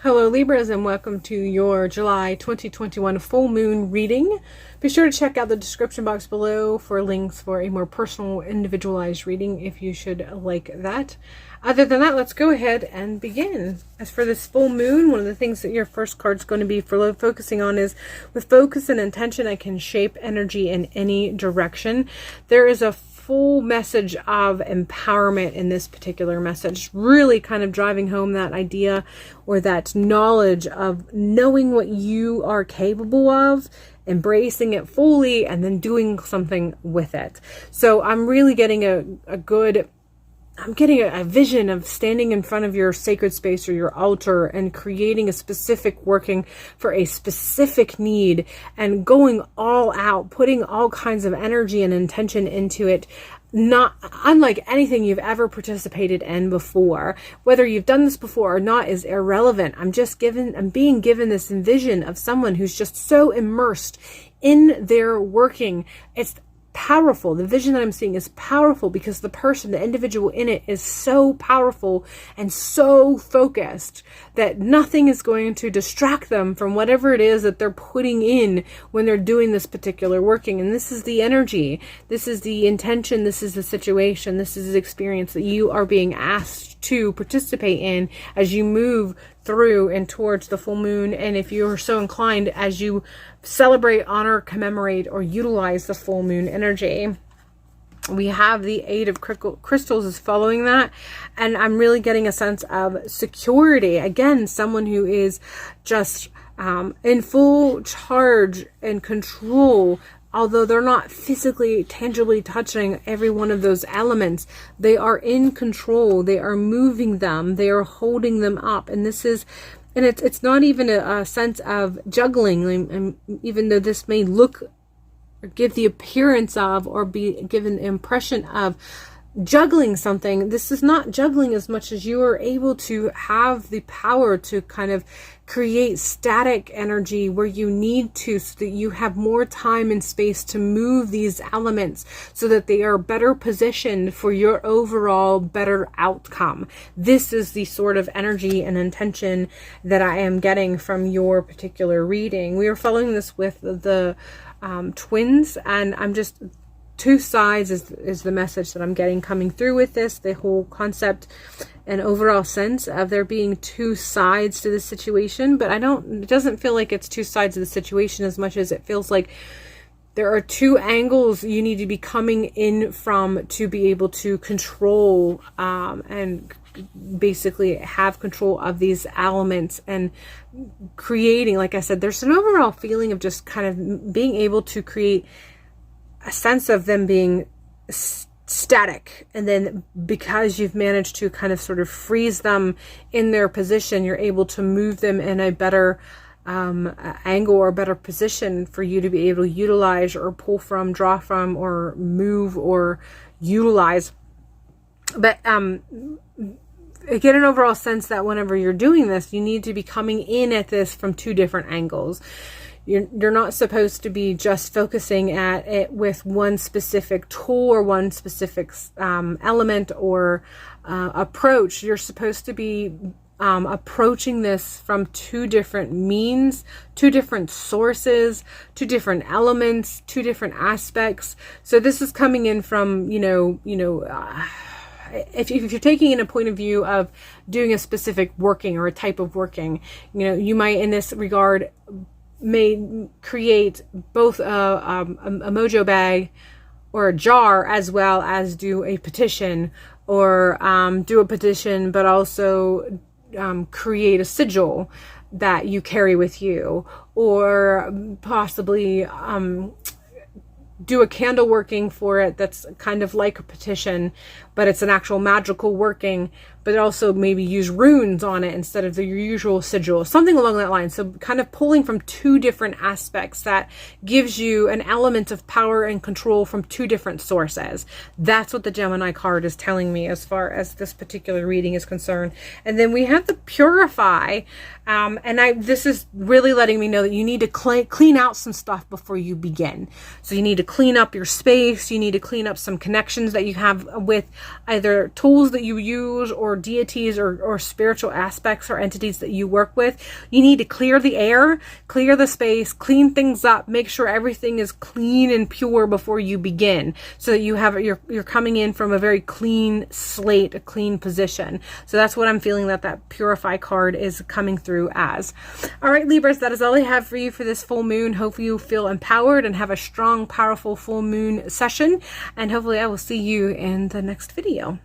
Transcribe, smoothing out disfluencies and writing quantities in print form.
Hello Libras, and welcome to your July 2021 full moon reading. Be sure to check out the description box below for links for a more personal, individualized reading if you should like that. Other than that, let's go ahead and begin. As for this full moon, one of the things that your first card is going to be focusing on is, with focus and intention, I can shape energy in any direction. There is a full message of empowerment in this particular message, really kind of driving home that idea or that knowledge of knowing what you are capable of, embracing it fully, and then doing something with it. So I'm really getting a vision of standing in front of your sacred space or your altar and creating a specific working for a specific need and going all out, putting all kinds of energy and intention into it, not unlike anything you've ever participated in before. Whether you've done this before or not is irrelevant. I'm being given this vision of someone who's just so immersed in their working. It's powerful. The vision that I'm seeing is powerful because the person, the individual in it, is so powerful and so focused that nothing is going to distract them from whatever it is that they're putting in when they're doing this particular working. And this is the energy, this is the intention, this is the situation, this is the experience that you are being asked to participate in as you move through and towards the full moon. And if you're so inclined, as you celebrate, honor, commemorate, or utilize the full moon energy. We have the Eight of Crystals is following that, and I'm really getting a sense of security. Again, someone who is just in full charge and control. Although they're not physically, tangibly touching every one of those elements, they are in control. They are moving them. They are holding them up. And this is, and it's not even a sense of juggling. And even though this may look or give the appearance of, or be given the impression of juggling something, this is not juggling as much as you are able to have the power to kind of create static energy where you need to, so that you have more time and space to move these elements so that they are better positioned for your overall better outcome. This is the sort of energy and intention that I am getting from your particular reading. We are following this with the twins, and I'm just, two sides is the message that I'm getting coming through with this. The whole concept and overall sense of there being two sides to the situation, but it doesn't feel like it's two sides of the situation as much as it feels like there are two angles you need to be coming in from to be able to control and basically have control of these elements and creating, like I said, there's an overall feeling of just kind of being able to create a sense of them being static, and then because you've managed to kind of sort of freeze them in their position, you're able to move them in a better angle or better position for you to be able to utilize or pull from, draw from, or move or utilize. But I get an overall sense that whenever you're doing this, you need to be coming in at this from two different angles. You're not supposed to be just focusing at it with one specific tool or one specific element or approach. You're supposed to be approaching this from two different means, two different sources, two different elements, two different aspects. So this is coming in from, if you're taking in a point of view of doing a specific working or a type of working, you might in this regard may create both a mojo bag or a jar, as well as do a petition, or do a petition but also create a sigil that you carry with you, or possibly do a candle working for it that's kind of like a petition, but it's an actual magical working, but also maybe use runes on it instead of the usual sigil, something along that line. So kind of pulling from two different aspects that gives you an element of power and control from two different sources. That's what the Gemini card is telling me as far as this particular reading is concerned. And then we have the Purify, and this is really letting me know that you need to clean out some stuff before you begin. So you need to clean up your space, you need to clean up some connections that you have with either tools that you use or deities or spiritual aspects or entities that you work with. You need to clear the air, clear the space, clean things up, make sure everything is clean and pure before you begin, so that you're coming in from a very clean slate, a clean position. So that's what I'm feeling that Purify card is coming through as. All right, Libras, that is all I have for you for this full moon. Hope you feel empowered and have a strong, powerful full moon session, and hopefully I will see you in the next video.